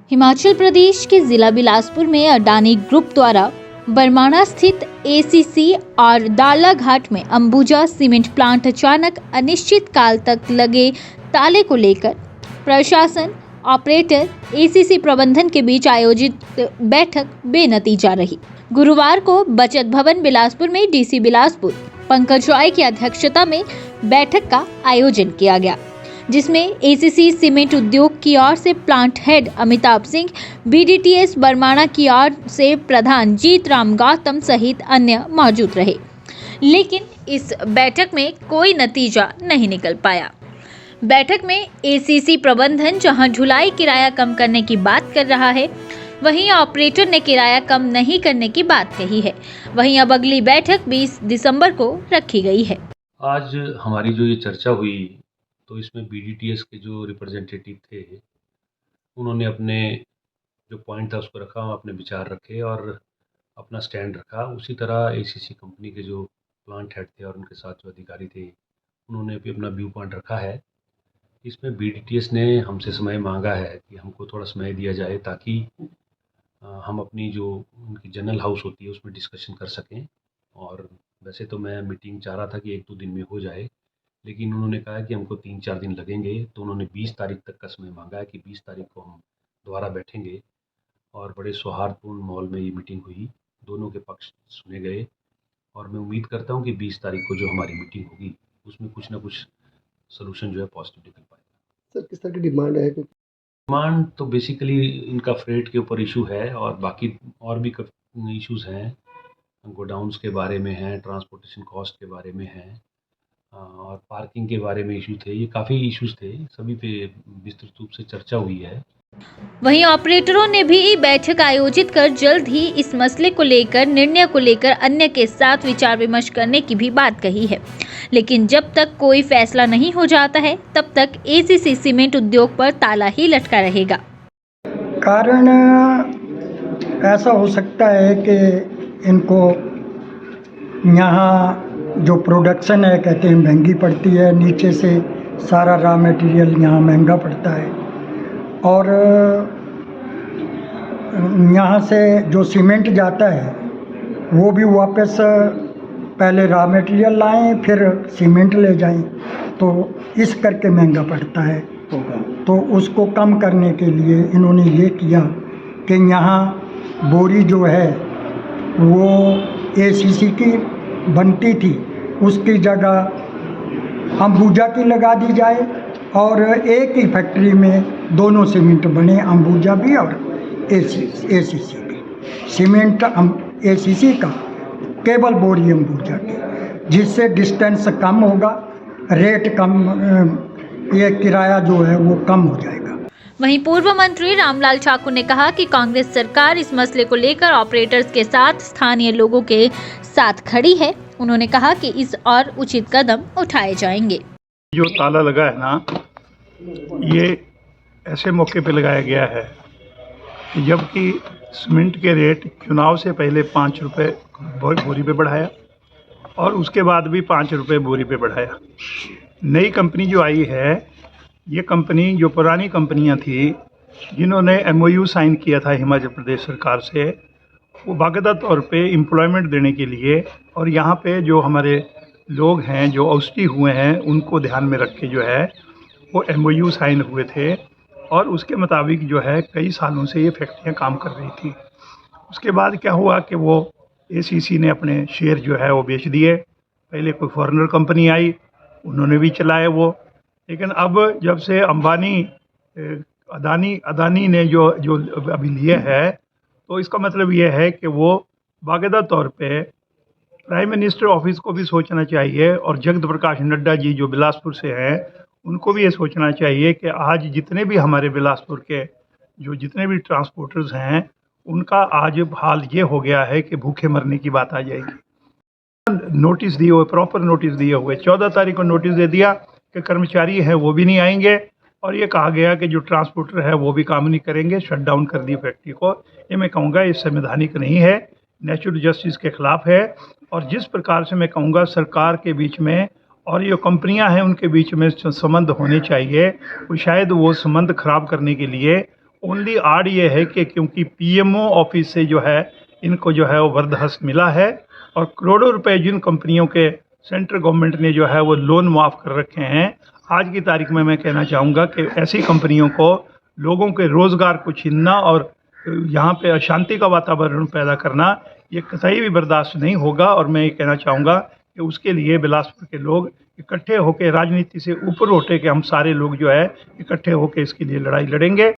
हिमाचल प्रदेश के जिला बिलासपुर में अडानी ग्रुप द्वारा बरमाणा स्थित एसीसी और दालाघाट में अंबुजा सीमेंट प्लांट अचानक अनिश्चित काल तक लगे ताले को लेकर प्रशासन, ऑपरेटर, एसीसी प्रबंधन के बीच आयोजित बैठक बेनतीजा रही। गुरुवार को बचत भवन बिलासपुर में डीसी बिलासपुर पंकज रॉय की अध्यक्षता में बैठक का आयोजन किया गया, जिसमें एसीसी सीमेंट उद्योग की ओर से plant head Amitabh Singh, BDTS Barmana की ओर से प्रधान जीत राम गौतम सहित अन्य मौजूद रहे। लेकिन इस बैठक में कोई नतीजा नहीं निकल पाया। बैठक में एसीसी प्रबंधन जहां ढुलाई किराया कम करने की बात कर रहा है, वहीं ऑपरेटर ने किराया कम नहीं करने की बात कही है। वहीं अब अगली बैठक 20 दिसंबर को रखी गई है। आज हमारी जो ये चर्चा हुई तो इसमें बीडीटीएस के जो रिप्रेजेंटेटिव थे उन्होंने अपने जो पॉइंट था उसको रखा, अपने विचार रखे और अपना स्टैंड रखा। उसी तरह एसीसी कंपनी के जो प्लांट हेड थे और उनके साथ जो अधिकारी थे उन्होंने भी अपना व्यू पॉइंट रखा है। इसमें बीडीटीएस ने हमसे समय मांगा है कि हमको थोड़ा समय दिया जाए ताकि हम अपनी जो उनकी जनरल हाउस होती है उसमें डिस्कशन कर सकें। और वैसे तो मैं मीटिंग चाह रहा था कि 1-2 दिन में हो जाए, लेकिन उन्होंने कहा कि हमको 3-4 दिन लगेंगे, तो उन्होंने 20 तारीख तक का समय मांगा है कि 20 तारीख को हम दोबारा बैठेंगे। और बड़े सौहार्दपूर्ण माहौल में ये मीटिंग हुई, दोनों के पक्ष सुने गए और मैं उम्मीद करता हूँ कि 20 तारीख को जो हमारी मीटिंग होगी उसमें कुछ ना कुछ सॉल्यूशन जो है पॉजिटिव निकल पाएगा। सर, किस तरह की डिमांड है? डिमांड तो बेसिकली इनका फ्रेट के ऊपर इशू है और बाकी और भी इश्यूज़ हैं, गोडाउन्स के बारे में हैं, ट्रांसपोर्टेशन कॉस्ट के बारे में हैं और पार्किंग के बारे में इशू थे। ये काफ़ी इश्यूज़ थे, सभी पे विस्तृत रूप से चर्चा हुई है। वहीं ऑपरेटरों ने भी बैठक आयोजित कर जल्द ही इस मसले को लेकर निर्णय को लेकर अन्य के साथ विचार विमर्श करने की भी बात कही है। लेकिन जब तक कोई फैसला नहीं हो जाता है तब तक एसीसी सीमेंट उद्योग पर ताला ही लटका रहेगा। कारण ऐसा हो सकता है कि इनको यहाँ जो प्रोडक्शन है कहते हैं महंगी पड़ती है, नीचे से सारा रॉ मटेरियल यहाँ महंगा पड़ता है और यहाँ से जो सीमेंट जाता है वो भी वापस पहले रॉ मटेरियल लाएं फिर सीमेंट ले जाएं, तो इस करके महंगा पड़ता है। तो उसको कम करने के लिए इन्होंने ये किया कि यहाँ बोरी जो है वो एसीसी की बनती थी, उसकी जगह अंबुजा की लगा दी जाए और एक ही फैक्ट्री में दोनों सीमेंट बने, अंबुजा भी और एसीसी भी। सीमेंट एसीसी का, केवल बोरी अंबुजा की, जिससे डिस्टेंस कम होगा, रेट कम, ये किराया जो है वो कम हो जाएगा। वहीं पूर्व मंत्री रामलाल ठाकुर ने कहा कि कांग्रेस सरकार इस मसले को लेकर ऑपरेटर्स के साथ स्थानीय लोगों के साथ खड़ी है। उन्होंने कहा कि इस और उचित कदम उठाए जाएंगे। जो ताला लगा है ना, ये ऐसे मौके पे लगाया गया है जबकि सीमेंट के रेट चुनाव से पहले 5 रुपये बोरी पे बढ़ाया और उसके बाद भी 5 रुपये बोरी पे बढ़ाया। नई कंपनी जो आई है, ये कंपनी जो पुरानी कंपनियां थी जिन्होंने एमओयू साइन किया था हिमाचल प्रदेश सरकार से, वो बाकायदा तौर पे एम्प्लॉयमेंट देने के लिए और यहाँ पे जो हमारे लोग हैं जो औस्टी हुए हैं उनको ध्यान में रख के जो है वो एमओयू साइन हुए थे और उसके मुताबिक जो है कई सालों से ये फैक्ट्रियाँ काम कर रही थी। उसके बाद क्या हुआ कि वो एसीसी ने अपने शेयर जो है वो बेच दिए। पहले कोई फॉरेनर कंपनी आई, उन्होंने भी चलाए वो, लेकिन अब जब से अंबानी अदानी ने जो अभी लिए है, तो इसका मतलब ये है कि वो बाकायदा तौर पे प्राइम मिनिस्टर ऑफिस को भी सोचना चाहिए और जगत प्रकाश नड्डा जी जो बिलासपुर से हैं उनको भी ये सोचना चाहिए कि आज जितने भी हमारे बिलासपुर के जो जितने भी ट्रांसपोर्टर्स हैं उनका आज हाल ये हो गया है कि भूखे मरने की बात आ जाएगी। नोटिस दिए हुए, प्रॉपर नोटिस दिए हुए, 14 तारीख को नोटिस दे दिया कि कर्मचारी हैं वो भी नहीं आएंगे और ये कहा गया कि जो ट्रांसपोर्टर है वो भी काम नहीं करेंगे, शट डाउन कर दी फैक्ट्री को। ये मैं कहूँगा ये संवैधानिक नहीं है, नेचुरल जस्टिस के ख़िलाफ़ है और जिस प्रकार से मैं कहूँगा सरकार के बीच में और ये कंपनियां हैं उनके बीच में संबंध होने चाहिए, वो शायद वो संबंध ख़राब करने के लिए ओनली आड़ ये है कि क्योंकि पीएमओ ऑफिस से जो है इनको जो है वो वरदहस्त मिला है और करोड़ों रुपए जिन कंपनियों के सेंट्रल गवर्नमेंट ने जो है वो लोन माफ़ कर रखे हैं, आज की तारीख में मैं कहना चाहूँगा कि ऐसी कंपनियों को लोगों के रोज़गार को छीनना और यहाँ पे अशांति का वातावरण पैदा करना ये कतई भी बर्दाश्त नहीं होगा। और मैं ये कहना चाहूँगा कि उसके लिए बिलासपुर के लोग इकट्ठे होकर राजनीति से ऊपर उठे कि हम सारे लोग जो है इकट्ठे होकर इसके लिए लड़ाई लड़ेंगे।